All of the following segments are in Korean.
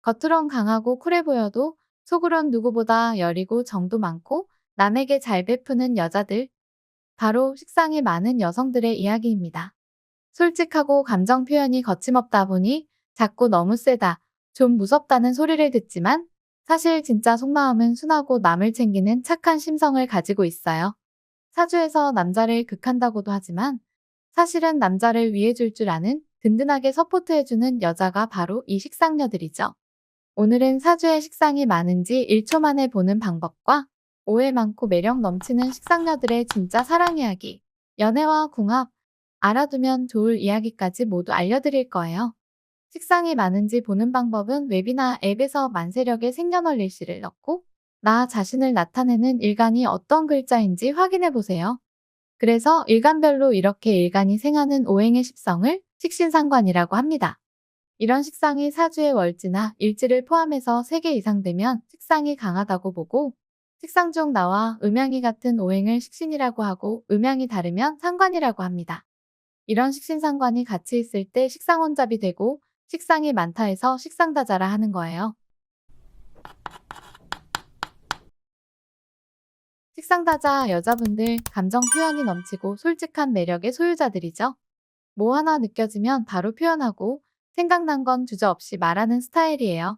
겉으론 강하고 쿨해 보여도 속으론 누구보다 여리고 정도 많고 남에게 잘 베푸는 여자들. 바로 식상이 많은 여성들의 이야기입니다. 솔직하고 감정 표현이 거침없다 보니 자꾸 너무 세다, 좀 무섭다는 소리를 듣지만 사실 진짜 속마음은 순하고 남을 챙기는 착한 심성을 가지고 있어요. 사주에서 남자를 극한다고도 하지만 사실은 남자를 위해줄 줄 아는 든든하게 서포트해주는 여자가 바로 이 식상녀들이죠. 오늘은 사주에 식상이 많은지 1초 만에 보는 방법과 오해 많고 매력 넘치는 식상녀들의 진짜 사랑 이야기, 연애와 궁합, 알아두면 좋을 이야기까지 모두 알려드릴 거예요. 식상이 많은지 보는 방법은 웹이나 앱에서 만세력의 생년월일시를 넣고 나 자신을 나타내는 일간이 어떤 글자인지 확인해 보세요. 그래서 일간별로 이렇게 일간이 생하는 오행의 십성을 식신상관이라고 합니다. 이런 식상이 사주의 월지나 일지를 포함해서 3개 이상 되면 식상이 강하다고 보고, 식상 중 나와 음양이 같은 오행을 식신이라고 하고 음양이 다르면 상관이라고 합니다. 이런 식신상관이 같이 있을 때 식상혼잡이 되고 식상이 많다 해서 식상다자라 하는 거예요. 식상다자 여자분들 감정 표현이 넘치고 솔직한 매력의 소유자들이죠. 뭐 하나 느껴지면 바로 표현하고 생각난 건 주저없이 말하는 스타일이에요.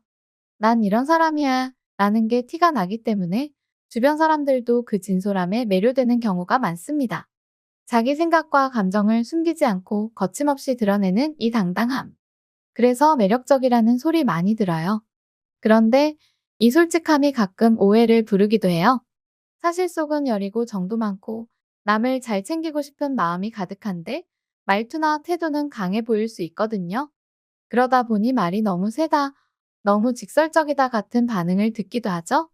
난 이런 사람이야 라는 게 티가 나기 때문에 주변 사람들도 그 진솔함에 매료되는 경우가 많습니다. 자기 생각과 감정을 숨기지 않고 거침없이 드러내는 이 당당함. 그래서 매력적이라는 소리 많이 들어요. 그런데 이 솔직함이 가끔 오해를 부르기도 해요. 사실 속은 여리고 정도 많고 남을 잘 챙기고 싶은 마음이 가득한데 말투나 태도는 강해 보일 수 있거든요. 그러다 보니 말이 너무 세다, 너무 직설적이다 같은 반응을 듣기도 하죠.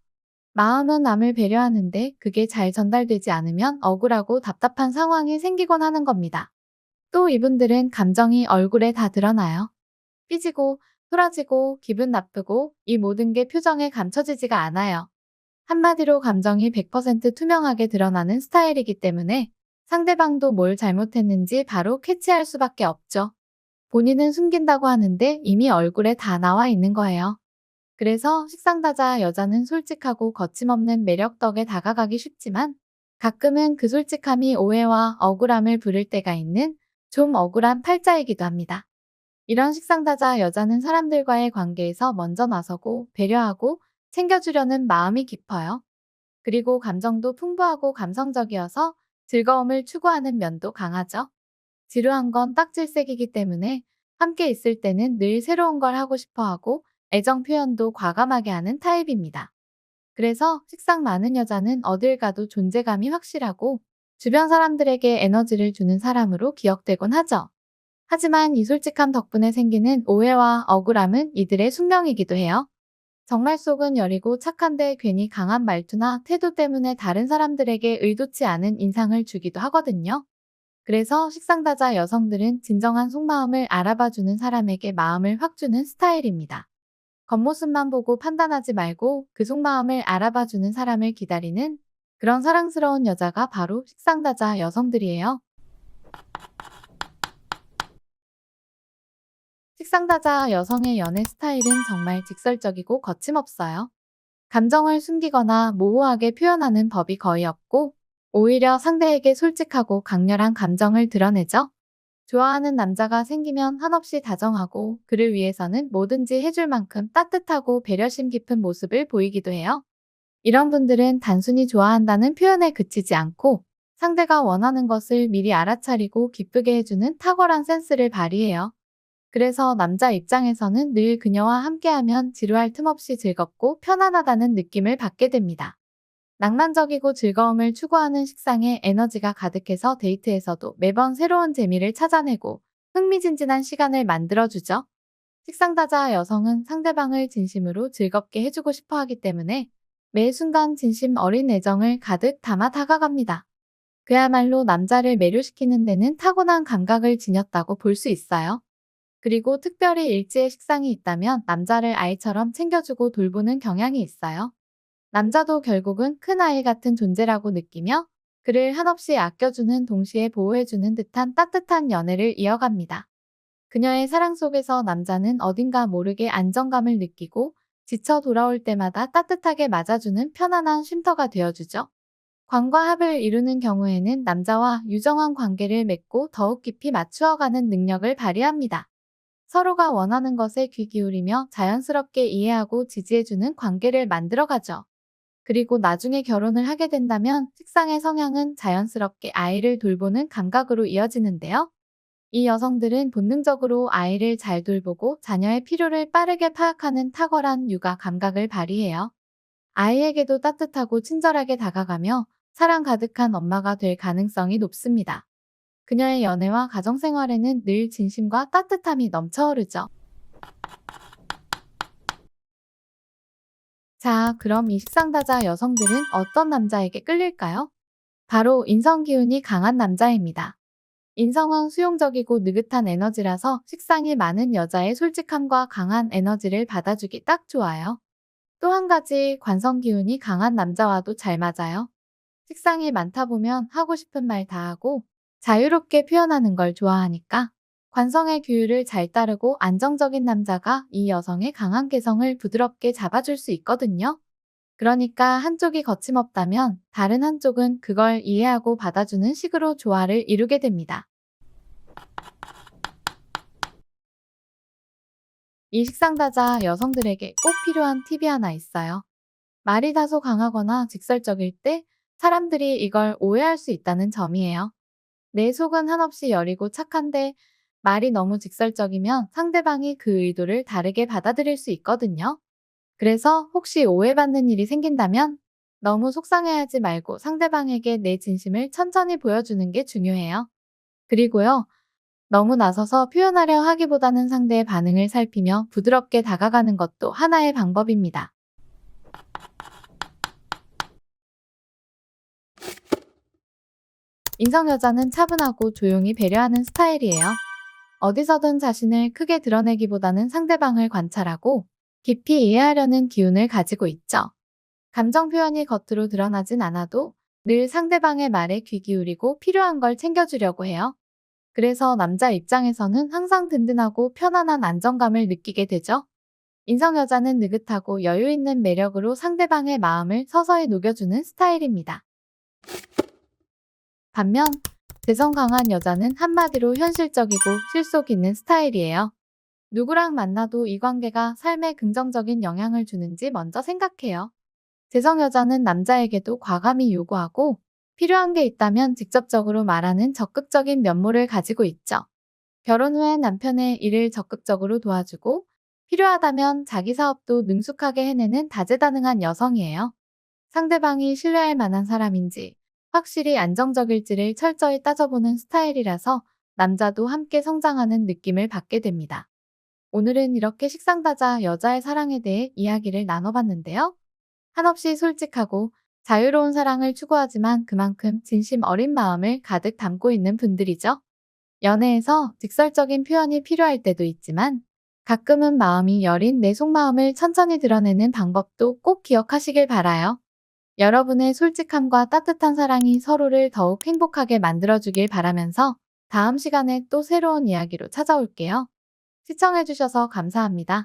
마음은 남을 배려하는데 그게 잘 전달되지 않으면 억울하고 답답한 상황이 생기곤 하는 겁니다. 또 이분들은 감정이 얼굴에 다 드러나요. 삐지고, 토라지고, 기분 나쁘고 이 모든 게 표정에 감춰지지가 않아요. 한마디로 감정이 100% 투명하게 드러나는 스타일이기 때문에 상대방도 뭘 잘못했는지 바로 캐치할 수밖에 없죠. 본인은 숨긴다고 하는데 이미 얼굴에 다 나와 있는 거예요. 그래서 식상다자 여자는 솔직하고 거침없는 매력 덕에 다가가기 쉽지만 가끔은 그 솔직함이 오해와 억울함을 부를 때가 있는 좀 억울한 팔자이기도 합니다. 이런 식상다자 여자는 사람들과의 관계에서 먼저 나서고 배려하고 챙겨주려는 마음이 깊어요. 그리고 감정도 풍부하고 감성적이어서 즐거움을 추구하는 면도 강하죠. 지루한 건 딱질색이기 때문에 함께 있을 때는 늘 새로운 걸 하고 싶어 하고 애정 표현도 과감하게 하는 타입입니다. 그래서 식상 많은 여자는 어딜 가도 존재감이 확실하고 주변 사람들에게 에너지를 주는 사람으로 기억되곤 하죠. 하지만 이 솔직함 덕분에 생기는 오해와 억울함은 이들의 숙명이기도 해요. 정말 속은 여리고 착한데 괜히 강한 말투나 태도 때문에 다른 사람들에게 의도치 않은 인상을 주기도 하거든요. 그래서 식상다자 여성들은 진정한 속마음을 알아봐주는 사람에게 마음을 확 주는 스타일입니다. 겉모습만 보고 판단하지 말고 그 속마음을 알아봐주는 사람을 기다리는 그런 사랑스러운 여자가 바로 식상다자 여성들이에요. 식상다자 여성의 연애 스타일은 정말 직설적이고 거침없어요. 감정을 숨기거나 모호하게 표현하는 법이 거의 없고 오히려 상대에게 솔직하고 강렬한 감정을 드러내죠. 좋아하는 남자가 생기면 한없이 다정하고 그를 위해서는 뭐든지 해줄 만큼 따뜻하고 배려심 깊은 모습을 보이기도 해요. 이런 분들은 단순히 좋아한다는 표현에 그치지 않고 상대가 원하는 것을 미리 알아차리고 기쁘게 해주는 탁월한 센스를 발휘해요. 그래서 남자 입장에서는 늘 그녀와 함께하면 지루할 틈 없이 즐겁고 편안하다는 느낌을 받게 됩니다. 낭만적이고 즐거움을 추구하는 식상에 에너지가 가득해서 데이트에서도 매번 새로운 재미를 찾아내고 흥미진진한 시간을 만들어주죠. 식상다자 여성은 상대방을 진심으로 즐겁게 해주고 싶어 하기 때문에 매 순간 진심 어린 애정을 가득 담아 다가갑니다. 그야말로 남자를 매료시키는 데는 타고난 감각을 지녔다고 볼 수 있어요. 그리고 특별히 일지에 식상이 있다면 남자를 아이처럼 챙겨주고 돌보는 경향이 있어요. 남자도 결국은 큰아이 같은 존재라고 느끼며 그를 한없이 아껴주는 동시에 보호해주는 듯한 따뜻한 연애를 이어갑니다. 그녀의 사랑 속에서 남자는 어딘가 모르게 안정감을 느끼고 지쳐 돌아올 때마다 따뜻하게 맞아주는 편안한 쉼터가 되어주죠. 관과 합을 이루는 경우에는 남자와 유정한 관계를 맺고 더욱 깊이 맞추어가는 능력을 발휘합니다. 서로가 원하는 것에 귀 기울이며 자연스럽게 이해하고 지지해주는 관계를 만들어가죠. 그리고 나중에 결혼을 하게 된다면 식상의 성향은 자연스럽게 아이를 돌보는 감각으로 이어지는데요. 이 여성들은 본능적으로 아이를 잘 돌보고 자녀의 필요를 빠르게 파악하는 탁월한 육아 감각을 발휘해요. 아이에게도 따뜻하고 친절하게 다가가며 사랑 가득한 엄마가 될 가능성이 높습니다. 그녀의 연애와 가정생활에는 늘 진심과 따뜻함이 넘쳐흐르죠. 자, 그럼 이 식상다자 여성들은 어떤 남자에게 끌릴까요? 바로 인성 기운이 강한 남자입니다. 인성은 수용적이고 느긋한 에너지라서 식상이 많은 여자의 솔직함과 강한 에너지를 받아주기 딱 좋아요. 또 한 가지 관성 기운이 강한 남자와도 잘 맞아요. 식상이 많다 보면 하고 싶은 말 다 하고 자유롭게 표현하는 걸 좋아하니까 관성의 규율을 잘 따르고 안정적인 남자가 이 여성의 강한 개성을 부드럽게 잡아줄 수 있거든요. 그러니까 한쪽이 거침없다면 다른 한쪽은 그걸 이해하고 받아주는 식으로 조화를 이루게 됩니다. 이 식상다자 여성들에게 꼭 필요한 팁이 하나 있어요. 말이 다소 강하거나 직설적일 때 사람들이 이걸 오해할 수 있다는 점이에요. 내 속은 한없이 여리고 착한데 말이 너무 직설적이면 상대방이 그 의도를 다르게 받아들일 수 있거든요. 그래서 혹시 오해받는 일이 생긴다면 너무 속상해하지 말고 상대방에게 내 진심을 천천히 보여주는 게 중요해요. 그리고요, 너무 나서서 표현하려 하기보다는 상대의 반응을 살피며 부드럽게 다가가는 것도 하나의 방법입니다. 인성 여자는 차분하고 조용히 배려하는 스타일이에요. 어디서든 자신을 크게 드러내기보다는 상대방을 관찰하고 깊이 이해하려는 기운을 가지고 있죠. 감정 표현이 겉으로 드러나진 않아도 늘 상대방의 말에 귀 기울이고 필요한 걸 챙겨주려고 해요. 그래서 남자 입장에서는 항상 든든하고 편안한 안정감을 느끼게 되죠. 인성 여자는 느긋하고 여유 있는 매력으로 상대방의 마음을 서서히 녹여주는 스타일입니다. 반면 개성 강한 여자는 한마디로 현실적이고 실속 있는 스타일이에요. 누구랑 만나도 이 관계가 삶에 긍정적인 영향을 주는지 먼저 생각해요. 재성 여자는 남자에게도 과감히 요구하고 필요한 게 있다면 직접적으로 말하는 적극적인 면모를 가지고 있죠. 결혼 후에 남편의 일을 적극적으로 도와주고 필요하다면 자기 사업도 능숙하게 해내는 다재다능한 여성이에요. 상대방이 신뢰할 만한 사람인지 확실히 안정적일지를 철저히 따져보는 스타일이라서 남자도 함께 성장하는 느낌을 받게 됩니다. 오늘은 이렇게 식상다자 여자의 사랑에 대해 이야기를 나눠봤는데요. 한없이 솔직하고 자유로운 사랑을 추구하지만 그만큼 진심 어린 마음을 가득 담고 있는 분들이죠. 연애에서 직설적인 표현이 필요할 때도 있지만 가끔은 마음이 여린 내 속마음을 천천히 드러내는 방법도 꼭 기억하시길 바라요. 여러분의 솔직함과 따뜻한 사랑이 서로를 더욱 행복하게 만들어주길 바라면서 다음 시간에 또 새로운 이야기로 찾아올게요. 시청해주셔서 감사합니다.